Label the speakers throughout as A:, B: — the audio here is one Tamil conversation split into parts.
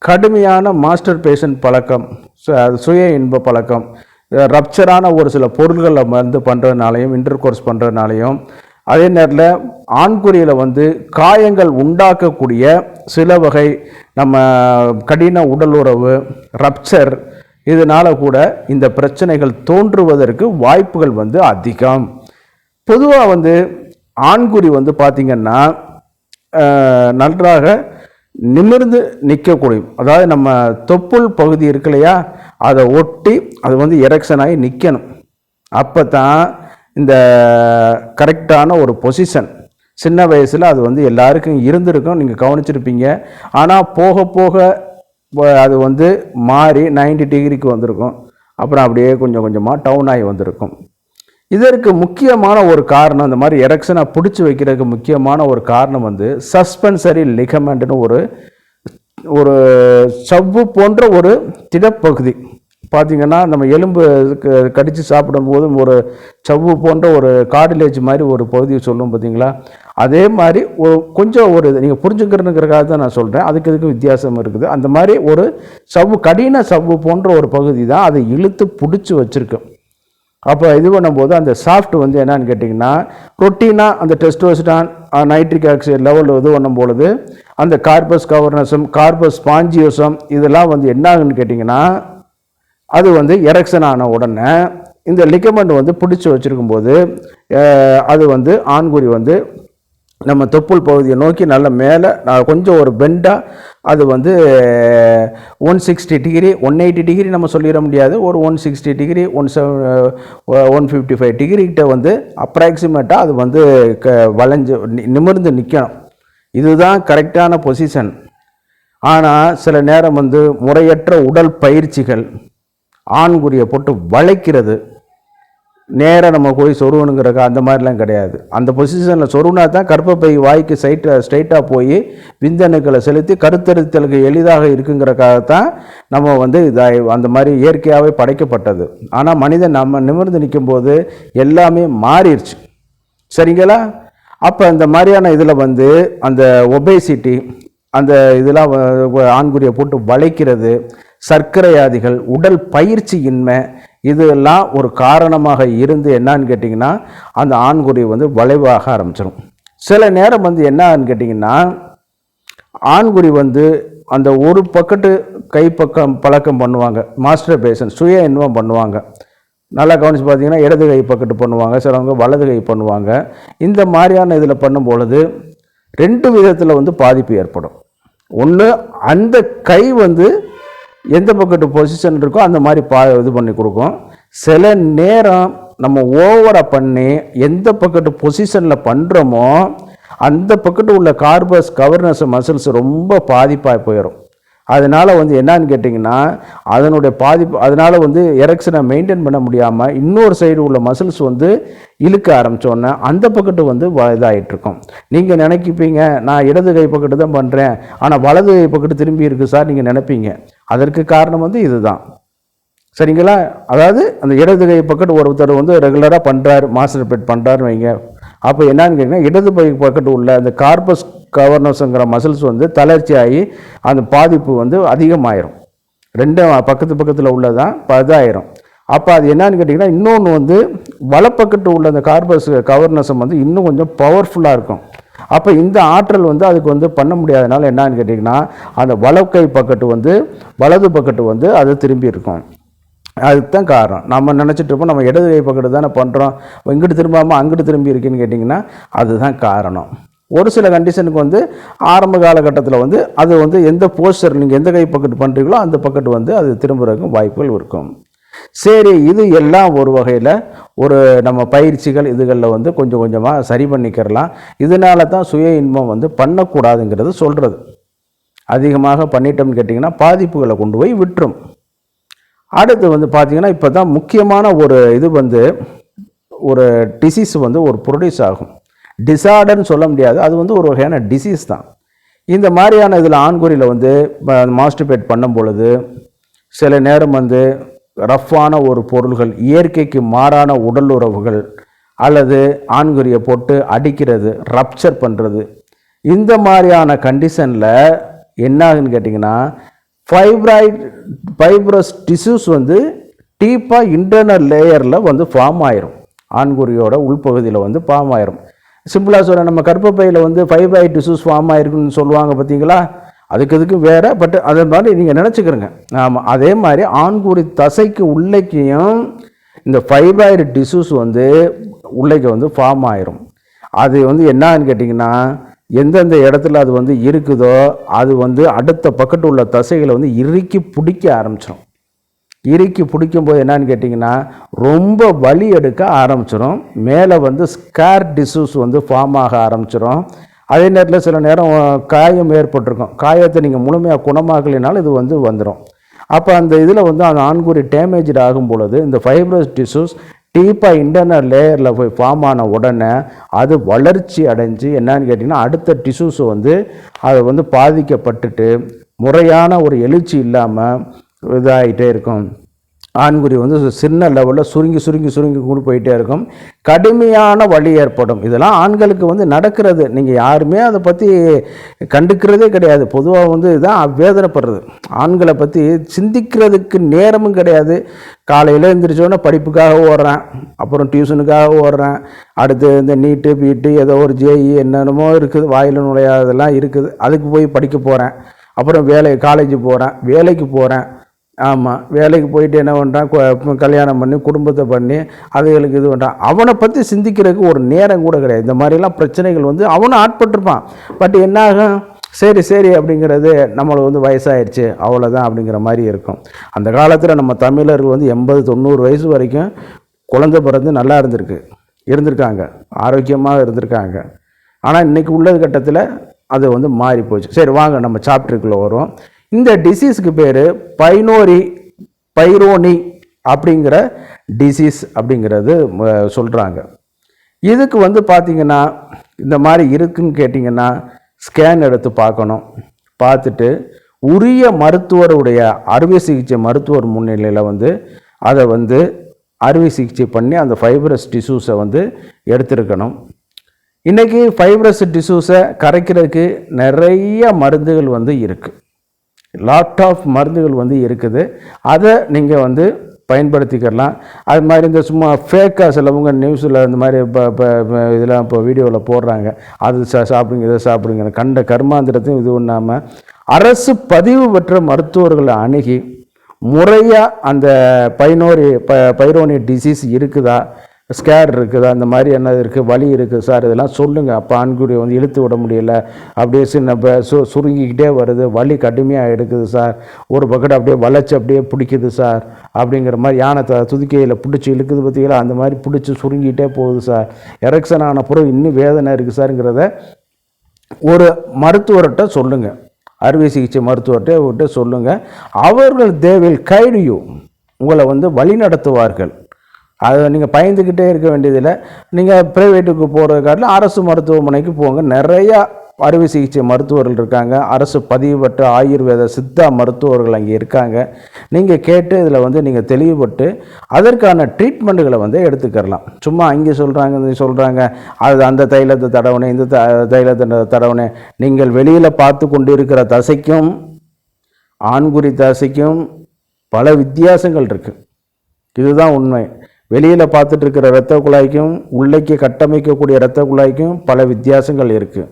A: கடுமையான மாஸ்டர் பேஷன் பழக்கம், சுய இன்ப பழக்கம், ரப்சரான ஒரு சில பொருள்களை வந்து பண்ணுறதுனாலையும், இன்டர் கோர்ஸ் பண்ணுறதுனாலையும், அதே நேரத்தில் ஆண்குறியில் வந்து காயங்கள் உண்டாக்கக்கூடிய சில வகை நம்ம கடின உடல் உறவு, ரப்சர், இதனால் கூட இந்த பிரச்சனைகள் தோன்றுவதற்கு வாய்ப்புகள் வந்து அதிகம். பொதுவாக வந்து ஆண்குறி வந்து பார்த்திங்கன்னா நன்றாக நிமிர்ந்து நிற்கக்கூடிய, அதாவது நம்ம தொப்புள் பகுதி இருக்கு இல்லையா, அதை ஒட்டி அது வந்து எரெக்ஷன் ஆகி நிற்கணும். அப்போ தான் இந்த கரெக்டான ஒரு பொசிஷன். சின்ன வயசில் அது வந்து எல்லாருக்கும் இருந்திருக்கும், நீங்கள் கவனிச்சிருப்பீங்க. ஆனால் போக போக அது வந்து மாறி 90 டிகிரிக்கு வந்திருக்கும். அப்புறம் அப்படியே கொஞ்சம் கொஞ்சமாக டவுன் ஆகி வந்திருக்கும். இதற்கு முக்கியமான ஒரு காரணம், இந்த மாதிரி எரெக்ஷனை பிடிச்சி வைக்கிறதுக்கு முக்கியமான ஒரு காரணம் வந்து சஸ்பென்சரி லிகமெண்ட்னு ஒரு சவ்வு போன்ற ஒரு திடப்பகுதி. பார்த்திங்கன்னா நம்ம எலும்பு கடித்து சாப்பிடும் போதும் ஒரு சவ்வு போன்ற ஒரு கார்டிலேஜ் மாதிரி ஒரு பகுதியை சொல்லும் பார்த்தீங்களா, அதே மாதிரி கொஞ்சம் நீங்கள் புரிஞ்சுக்கிறதுங்கிறதுக்காக தான் நான் சொல்கிறேன். இதுக்கு வித்தியாசம் இருக்குது. அந்த மாதிரி ஒரு சவ்வு, கடின சவ்வு போன்ற ஒரு பகுதி தான் அதை இழுத்து பிடிச்சி வச்சுருக்கு. அப்போ இது பண்ணும்போது அந்த சாஃப்ட் வந்து என்னன்னு கேட்டிங்கன்னா, ரொட்டீனாக அந்த டெஸ்டோஸ்டரான், நைட்ரிக் ஆக்சைடு லெவல் இது பண்ணும் பொழுது அந்த கார்பஸ் கவர்னசம், கார்பஸ் ஸ்பாஞ்சியோசம் இதெல்லாம் வந்து என்ன ஆகுன்னு கேட்டிங்கன்னா, அது வந்து எரெக்ஷன் ஆன உடனே இந்த லிகமெண்ட் வந்து பிடிச்சி வச்சுருக்கும்போது அது வந்து ஆண்குறி வந்து நம்ம தொப்புள் பகுதியை நோக்கி நல்ல மேலே கொஞ்சம் ஒரு பெண்டாக அது வந்து 160 டிகிரி 180 டிகிரி நம்ம சொல்லிட முடியாது, ஒரு 160 டிகிரி 155 டிகிரிக்கிட்ட வந்து அப்ராக்சிமேட்டாக அது வந்து வளைஞ்சு நிமிர்ந்து நிற்கணும். இதுதான் கரெக்டான பொசிஷன். ஆனால் சில நேரம் வந்து முறையற்ற உடல் பயிற்சிகள் ஆண்குறியை போட்டு வளைக்கிறது, நேராக நம்ம போய் சொருவணுங்கிறக்க அந்த மாதிரிலாம் கிடையாது. அந்த பொசிஷனில் சொருவினா தான் கர்ப்பப்பை வாய்க்கு ஸ்ட்ரைட்டாக போய் விந்தணுக்களை செலுத்தி கருத்தரித்தலுக்கு எளிதாக இருக்குங்கிறக்காகத்தான் நம்ம வந்து அந்த மாதிரி இயற்கையாகவே படைக்கப்பட்டது. ஆனால் மனிதன் நம்ம நிமிர்ந்து நிற்கும்போது எல்லாமே மாறிடுச்சு, சரிங்களா? அப்போ இந்த மாதிரியான இதில் வந்து அந்த ஒபேசிட்டி, அந்த இதெல்லாம் ஆண்குறியை போட்டு வளைக்கிறது, சர்க்கரை வியாதிகள், உடல் பயிற்சியின்மை, இதெல்லாம் ஒரு காரணமாக இருந்து என்னன்னு கேட்டிங்கன்னா அந்த ஆண்குறி வந்து வளைவாக ஆரம்பிச்சிடும். சில நேரம் வந்து என்னன்னு கேட்டிங்கன்னா ஆண்குறி வந்து அந்த ஒரு பக்கத்து கைப்பக்கம் பழக்கம் பண்ணுவாங்க, மாஸ்டர் பேஷன் சுய இன்பம் பண்ணுவாங்க. நல்லா கவனித்து பார்த்தீங்கன்னா இடது கை பக்கத்து பண்ணுவாங்க, சிலவங்க வலது கை பண்ணுவாங்க. இந்த மாதிரியான இதில் பண்ணும் பொழுது 2 விதத்தில் வந்து பாதிப்பு ஏற்படும். ஒன்று, அந்த கை வந்து எந்த பக்கத்து பொசிஷன் இருக்கோ அந்த மாதிரி இது பண்ணி கொடுக்கும். சில நேரம் நம்ம ஓவராக பண்ணி எந்த பக்கத்து பொசிஷனில் பண்ணுறோமோ அந்த பக்கத்து உள்ள கார்பஸ் கவர்னஸ் மசில்ஸ் ரொம்ப பாதிப்பாக போயிடும். அதனால் வந்து என்னன்னு கேட்டிங்கன்னா அதனுடைய பாதிப்பு, அதனால் வந்து எரெக்ஷனை மெயின்டைன் பண்ண முடியாமல் இன்னொரு சைடு உள்ள மசில்ஸ் வந்து இழுக்க ஆரம்பித்தோன்னே அந்த பக்கத்து வந்து இதாகிட்ருக்கும். நீங்கள் நினைக்கிப்பீங்க நான் இடது கை பக்கத்து தான் பண்ணுறேன், ஆனால் வலது கை பக்கத்து திரும்பி இருக்குது சார் நீங்கள் நினைப்பீங்க. அதற்கு காரணம் வந்து இதுதான், சரிங்களா? அதாவது அந்த இடது கை பக்கத்து ஒருத்தர் வந்து ரெகுலராக பண்ணுறாரு, மாஸ்டர் பெட் பண்ணுறாருன்னு வைங்க. அப்போ என்னன்னு கேட்டிங்கன்னா இடது கை பக்கத்து உள்ள அந்த கார்பஸ் கவர்னஸ்ங்கிற மசில்ஸ் வந்து தளர்ச்சி ஆகி அந்த பாதிப்பு வந்து அதிகமாயிரும். 2 பக்கத்தில் உள்ளதான் இதாயிரும். அப்போ அது என்னன்னு கேட்டிங்கன்னா இன்னொன்று வந்து வலப்பக்கத்து உள்ள அந்த கார்பஸ் கவர்னஸம் வந்து இன்னும் கொஞ்சம் பவர்ஃபுல்லாக இருக்கும். அப்போ இந்த ஆற்றல் வந்து அதுக்கு வந்து பண்ண முடியாதனால என்னன்னு கேட்டிங்கன்னா அந்த வலக்கை பக்கத்து வந்து வலது பக்கத்து வந்து அது திரும்பி இருக்கும். அதுக்கு தான் காரணம். நம்ம நினச்சிட்டு இருப்போம் நம்ம இடது கை பக்கத்து தானே பண்ணுறோம், இங்கிட்டு திரும்பாமல் அங்கிட்டு திரும்பி இருக்குன்னு கேட்டிங்கன்னா அதுதான் காரணம். ஒரு சில கண்டிஷனுக்கு வந்து ஆரம்ப காலகட்டத்தில் வந்து அது வந்து எந்த போஸ்டர் நீங்கள் எந்த கை பக்கத்து பண்ணுறீங்களோ அந்த பக்கத்து வந்து அது திரும்புறதுக்கும் வாய்ப்புகள் இருக்கும். சரி, இது எல்லாம் ஒரு வகையில் ஒரு நம்ம பயிற்சிகள் இதுகளில் வந்து கொஞ்சம் கொஞ்சமாக சரி பண்ணிக்கிறலாம். இதனால தான் சுய இன்பம் வந்து பண்ணக்கூடாதுங்கிறது சொல்கிறது. அதிகமாக பண்ணிட்டோம்னு கேட்டிங்கன்னா பாதிப்புகளை கொண்டு போய் விட்டுரும். அடுத்து வந்து பார்த்திங்கன்னா இப்போ தான் முக்கியமான ஒரு இது வந்து ஒரு டிசீஸ் வந்து ஒரு ப்ரொடியூஸ் ஆகும். டிசார்டர்னு சொல்ல முடியாது, அது வந்து ஒரு வகையான டிசீஸ் தான். இந்த மாதிரியான இதில் ஆண்குறியில் வந்து மாஸ்டர்பேட் பண்ணும் பொழுது சில நேரம் வந்து ரஃப்பான ஒரு பொருள்கள், இயற்கைக்கு மாறான உடல் உறவுகள் அல்லது ஆண்குறியை போட்டு அடிக்கிறது, ரப்சர் பண்ணுறது, இந்த மாதிரியான கண்டிஷனில் என்ன ஆகுன்னு கேட்டிங்கன்னா ஃபைப்ரஸ் டிஷ்யூஸ் வந்து டீப்பாக இன்டர்னல் லேயரில் வந்து ஃபார்ம் ஆயிரும். ஆண்குறியோட உள்பகுதியில் வந்து ஃபார்ம் ஆயிரும். சிம்பிளாக சொல்ல, நம்ம கர்ப்பப்பையில் வந்து ஃபைப்ராய்ட் டிஷ்யூஸ் ஃபார்ம் ஆயிருக்குன்னு சொல்லுவாங்க பார்த்தீங்களா, அதுக்கு வேறு. பட் அதே மாதிரி நீங்கள் நினச்சிக்கிறங்க. ஆமாம், அதே மாதிரி ஆண்குறி தசைக்கு உள்ளேக்கையும் இந்த ஃபைப்ராய்டு டிஷ்யூஸ் வந்து உள்ளேக்கு வந்து ஃபார்ம் ஆயிரும். அது வந்து என்னன்னு கேட்டிங்கன்னா, எந்தெந்த இடத்துல அது வந்து இருக்குதோ அது வந்து அடுத்த பக்கத்து உள்ள தசைகளை வந்து இறுக்கி பிடிக்க ஆரம்பிச்சிடும். இறுக்கி பிடிக்கும்போது என்னன்னு கேட்டிங்கன்னா, ரொம்ப வலி எடுக்க ஆரம்பிச்சிடும். மேலே வந்து ஸ்கேர் டிஷ்யூஸ் வந்து ஃபார்ம் ஆக ஆரம்பிச்சிடும். அதே நேரத்தில் சில நேரம் காயம் ஏற்பட்டிருக்கும். காயத்தை நீங்கள் முழுமையாக குணமாகலைனாலும் இது வந்து வந்துடும். அப்போ அந்த இதில் வந்து அந்த ஆண்குறி டேமேஜ் ஆகும் பொழுது இந்த ஃபைப்ரஸ் டிஷ்யூஸ் டீப்பாக இன்டர்னல் லேயரில் போய் ஃபார்ம் ஆன உடனே அது வளர்ச்சி அடைஞ்சு என்னன்னு கேட்டிங்கன்னா, அடுத்த டிஷ்யூஸை வந்து அதை வந்து பாதிக்கப்பட்டுட்டு முறையான ஒரு எழுச்சி இல்லாமல் இதாகிட்டே இருக்கும். ஆண்குறி வந்து சின்ன லெவலில் சுருங்கி கொண்டு போயிட்டே இருக்கும். கடுமையான வலி ஏற்படும். இதெல்லாம் ஆண்களுக்கு வந்து நடக்கிறது. நீங்கள் யாருமே அதை பற்றி கண்டுக்கிறதே கிடையாது. பொதுவாக வந்து இதுதான் வேதனைப்படுறது. ஆண்களை பற்றி சிந்திக்கிறதுக்கு நேரமும் கிடையாது. காலையில் எழுந்திரிச்சோன்னே படிப்புக்காக ஓடுறேன், அப்புறம் டியூஷனுக்காக ஓடுறேன், அடுத்து இந்த நீட்டு பீட்டு ஏதோ ஒரு ஜேஇ என்னென்னமோ இருக்குது, வாயில் நுழையாததெல்லாம் இருக்குது, அதுக்கு போய் படிக்க போகிறேன். அப்புறம் காலேஜ் போகிறேன், வேலைக்கு போகிறேன். ஆமாம், வேலைக்கு போயிட்டு என்ன பண்ணுறான், கல்யாணம் பண்ணி குடும்பத்தை பண்ணி அதுகளுக்கு இது பண்ணுறான். அவனை பற்றி சிந்திக்கிறதுக்கு ஒரு நேரம் கூட கிடையாது. இந்த மாதிரிலாம் பிரச்சனைகள் வந்து அவனும் ஆட்பட்டிருப்பான். பட் என்னாகும், சரி அப்படிங்கிறது நம்மளுக்கு வந்து வயசாகிடுச்சு அவ்வளோதான் அப்படிங்கிற மாதிரி இருக்கும். அந்த காலத்தில் நம்ம தமிழர்கள் வந்து 80-90 வயசு வரைக்கும் குழந்தை பிறந்து நல்லா இருந்திருக்காங்க, ஆரோக்கியமாக இருந்திருக்காங்க. ஆனால் இன்றைக்கி உள்ள கட்டத்தில் அது வந்து மாறி போச்சு. சரி வாங்க நம்ம சாப்டருக்குள்ளே வரும். இந்த டிசீஸுக்கு பேர் பைரோனி அப்படிங்கிற டிசீஸ் அப்படிங்கிறது சொல்கிறாங்க. இதுக்கு வந்து பார்த்திங்கன்னா, இந்த மாதிரி இருக்குன்னு கேட்டிங்கன்னா ஸ்கேன் எடுத்து பார்க்கணும். பார்த்துட்டு உரிய மருத்துவருடைய அறுவை சிகிச்சை மருத்துவர் முன்னிலையில் வந்து அதை வந்து அறுவை சிகிச்சை பண்ணி அந்த ஃபைப்ரஸ் டிஷ்யூஸை வந்து எடுத்துருக்கணும். இன்றைக்கி ஃபைப்ரஸ் டிஷ்யூஸை கரைக்கிறதுக்கு நிறைய மருந்துகள் வந்து இருக்குது. லாட் ஆஃப் மருந்துகள் வந்து இருக்குது. அதை நீங்கள் வந்து பயன்படுத்திக்கலாம். அது மாதிரி இந்த சும்மா ஃபேக்காக சிலவங்க நியூஸில் இந்த மாதிரி இப்போ இதெல்லாம் இப்போ வீடியோவில் போடுறாங்க, அது சாப்பிடுங்க இதை சாப்பிடுங்க, கண்ட கர்மாந்திரத்தையும் இது பண்ணாமல் அரசு பதிவு பெற்ற மருத்துவர்களை அணுகி முறையாக அந்த பைரோனி டிசீஸ் இருக்குதா, ஸ்கேர் இருக்குதா, அந்த மாதிரி என்ன இருக்குது, வலி இருக்குது சார், இதெல்லாம் சொல்லுங்கள். அப்போ ஆண்குறியை வந்து இழுத்து விட முடியல, அப்படியே சின்ன சுருங்கிக்கிட்டே வருது, வலி கடுமையாக எடுக்குது சார், ஒரு பக்கெட் அப்படியே வளைச்சி அப்படியே பிடிக்குது சார் அப்படிங்கிற மாதிரி, யானை துதிக்கையில் பிடிச்சி இழுக்குது பார்த்தீங்களா, அந்த மாதிரி பிடிச்சி சுருங்கிக்கிட்டே போகுது சார், எரெக்ஷன் ஆன பிறகு இன்னும் வேதனை இருக்குது சாருங்கிறத ஒரு மருத்துவர்கிட்ட சொல்லுங்கள், அறுவை சிகிச்சை மருத்துவர்கிட்ட சொல்லுங்கள். அவர்கள் தே வில் கைட் யூ, உங்களை வந்து வழி நடத்துவார்கள். அதை நீங்கள் பயந்துக்கிட்டே இருக்க வேண்டியதில்லை. நீங்கள் ப்ரைவேட்டுக்கு போகிறதுக்காட்டிலும் அரசு மருத்துவமனைக்கு போங்க. நிறையா அறுவை சிகிச்சை மருத்துவர்கள் இருக்காங்க, அரசு பதிவு பெற்ற ஆயுர்வேத சித்தா மருத்துவர்கள் அங்கே இருக்காங்க. நீங்கள் கேட்டு இதில் வந்து நீங்கள் தெளிவுபட்டு அதற்கான ட்ரீட்மெண்ட்டுகளை வந்து எடுத்துக்கிறலாம். சும்மா அங்கே சொல்கிறாங்க அது அந்த தைலத்தை தடவுனே, இந்த தைலத்தை தடவுனே. நீங்கள் வெளியில் பார்த்து கொண்டு இருக்கிற தசைக்கும் ஆண்குறி தசைக்கும் பல வித்தியாசங்கள் இருக்குது. இதுதான் உண்மை. வெளியில் பார்த்துட்டு இருக்கிற இரத்த குழாய்க்கும் உள்ளேக்கு கட்டமைக்கக்கூடிய இரத்த குழாய்க்கும் பல வித்தியாசங்கள் இருக்குது.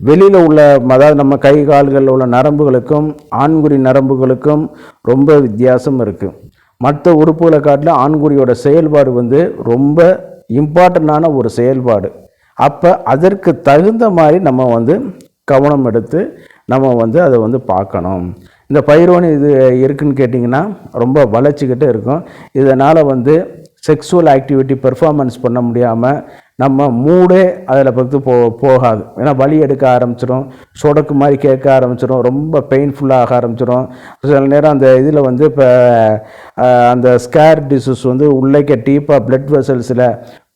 A: வெளியில் உள்ள, அதாவது நம்ம கை கால்களில் உள்ள நரம்புகளுக்கும் ஆண்குறி நரம்புகளுக்கும் ரொம்ப வித்தியாசம் இருக்குது. மற்ற உறுப்புகளை காட்டிலும் ஆண்குறியோட செயல்பாடு வந்து ரொம்ப இம்பார்ட்டண்டான ஒரு செயல்பாடு. அப்போ அதற்கு தகுந்த மாதிரி நம்ம வந்து கவனம் எடுத்து நம்ம வந்து அதை வந்து பார்க்கணும். இந்த பைரோனி இது இருக்குதுன்னு கேட்டிங்கன்னா ரொம்ப வளைச்சிக்கிட்டே இருக்கும். இதனால் வந்து செக்ஸுவல் ஆக்டிவிட்டி பெர்ஃபார்மன்ஸ் பண்ண முடியாமல் நம்ம மூடே அதில் பற்றி போகாது. ஏன்னா வலி எடுக்க ஆரம்பிச்சிடும், சொடக்கு மாதிரி கேட்க ஆரம்பிச்சிடும், ரொம்ப பெயின்ஃபுல்லாக ஆரம்பிச்சிடும். சில நேரம் அந்த இதில் வந்து இப்போ அந்த ஸ்கேர் டிசீஸ் வந்து உள்ளே டீப்பாக பிளட் வெசல்ஸில்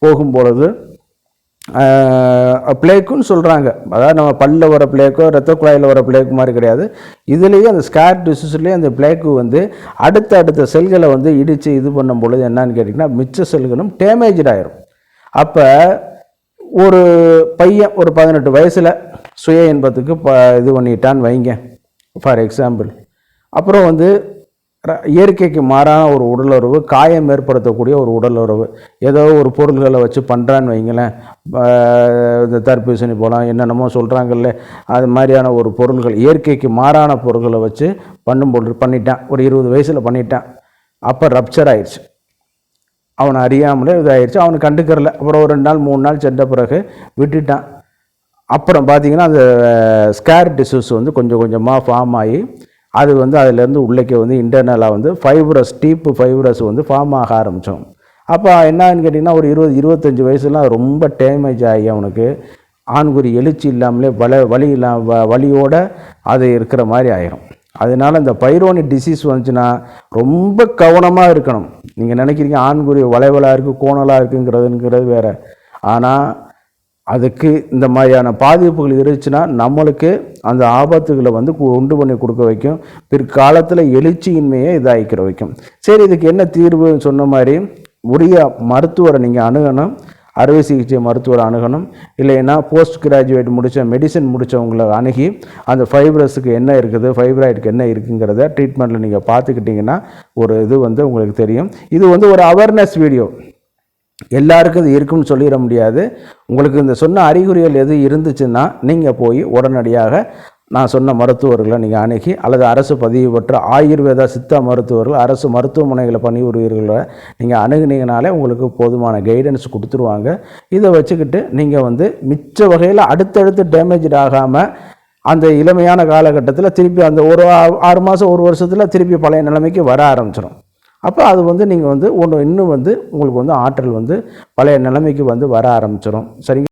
A: போகும்பொழுது பிளேக்குன்னு சொல்கிறாங்க. அதாவது நம்ம பல்லில் வர பிளேக்கோ ரத்த குழாயில் வர பிளேக்கு மாதிரி கிடையாது. இதுலேயே அந்த ஸ்கேர் டிசீஸ்லேயே அந்த பிளேக்கு வந்து அடுத்த செல்களை வந்து இடித்து இது பண்ணும் பொழுது என்னன்னு கேட்டிங்கன்னா மிச்ச செல்களும் டேமேஜ் ஆயிரும். அப்போ ஒரு பையன் ஒரு 18 வயசில் சுய இன்பத்துக்கு இது பண்ணிட்டான்னு வைங்க ஃபார் எக்ஸாம்பிள், அப்புறம் வந்து இயற்கைக்கு மாறான ஒரு உடலுறவு, காயம் ஏற்படுத்தக்கூடிய ஒரு உடலுறவு, ஏதோ ஒரு பொருள்களை வச்சு பண்ணுறான்னு வைங்களேன், இந்த தர்பூசணி போலாம் என்னென்னமோ சொல்கிறாங்கல்ல, அது மாதிரியான ஒரு பொருள்கள், இயற்கைக்கு மாறான பொருள்களை வச்சு பண்ணிட்டான். ஒரு 20 வயசில் பண்ணிட்டான். அப்போ ரப்சர் ஆயிடுச்சு. அவனை அறியாமலே இதாகிடுச்சு. அவனை கண்டுக்கிறல. அப்புறம் ஒரு 2 நாள் 3 நாள் சென்ற பிறகு விட்டுட்டான். அப்புறம் பார்த்திங்கன்னா அந்த ஸ்கேர் டிஷ்யூஸ் வந்து கொஞ்சம் கொஞ்சமாக ஃபார்ம் ஆகி அது வந்து அதிலேருந்து உள்ளே வந்து இன்டர்னலாக வந்து டீப்பு ஃபைப்ரஸ் வந்து ஃபார்ம் ஆக ஆரம்பித்தோம். அப்போ என்னன்னு கேட்டிங்கன்னா ஒரு 20-25 வயசுலாம் ரொம்ப டேமேஜ் ஆகி அவனுக்கு ஆண்குறி எழுச்சி இல்லாமலே வலியோடு அது இருக்கிற மாதிரி ஆயிரும். அதனால் இந்த பைரோனி டிசீஸ் வந்துச்சுன்னா ரொம்ப கவனமாக இருக்கணும். நீங்கள் நினைக்கிறீங்க ஆண்குறி வளைவலாக இருக்குது கோணலாக இருக்குங்கிறது வேறு. ஆனால் அதுக்கு இந்த மாதிரியான பாதிப்புகள் இருந்துச்சுன்னா நம்மளுக்கு அந்த ஆபத்துகளை வந்து உண்டு பண்ணி கொடுக்க வைக்கும். பிற்காலத்தில் எழுச்சியின்மையை இதாகிக்கிற வைக்கும். சரி, இதுக்கு என்ன தீர்வுன்னு சொன்ன மாதிரி உரிய மருத்துவரை நீங்கள் அணுகணும். அறுவை சிகிச்சை மருத்துவரை அணுகணும். இல்லைன்னா போஸ்ட் கிராஜுவேட் மெடிசன் முடித்தவங்களை அணுகி அந்த ஃபைப்ரஸுக்கு என்ன இருக்குது, ஃபைப்ராய்டுக்கு என்ன இருக்குங்கிறத ட்ரீட்மெண்ட்டில் நீங்கள் பார்த்துக்கிட்டிங்கன்னா ஒரு இது வந்து உங்களுக்கு தெரியும். இது வந்து ஒரு அவேர்னஸ் வீடியோ. எல்லாருக்கும் இது இருக்குன்னு சொல்லிட முடியாது. உங்களுக்கு இந்த சொன்ன அறிகுறிகள் எது இருந்துச்சுன்னா நீங்கள் போய் உடனடியாக நான் சொன்ன மருத்துவர்களை நீங்கள் அணுகி, அல்லது அரசு பதிவு பெற்ற ஆயுர்வேதா சித்தா மருத்துவர்கள், அரசு மருத்துவமனைகளை பணிபுரிவர்களை நீங்கள் அணுகுனீங்கனாலே உங்களுக்கு போதுமான கைடன்ஸ் கொடுத்துருவாங்க. இதை வச்சுக்கிட்டு நீங்கள் வந்து மிச்ச வகையில் அடுத்தடுத்து டேமேஜ் ஆகாமல் அந்த இளமையான காலகட்டத்தில் திருப்பி அந்த ஒரு 6 மாதம் 1 வருஷத்தில் திருப்பி பழைய நிலைமைக்கு வர ஆரம்பிச்சிடும். அப்போ அது வந்து நீங்கள் வந்து இன்னும் வந்து உங்களுக்கு வந்து ஆற்றல் வந்து பழைய நிலைமைக்கு வந்து வர ஆரம்பிச்சிடும். சரிங்க.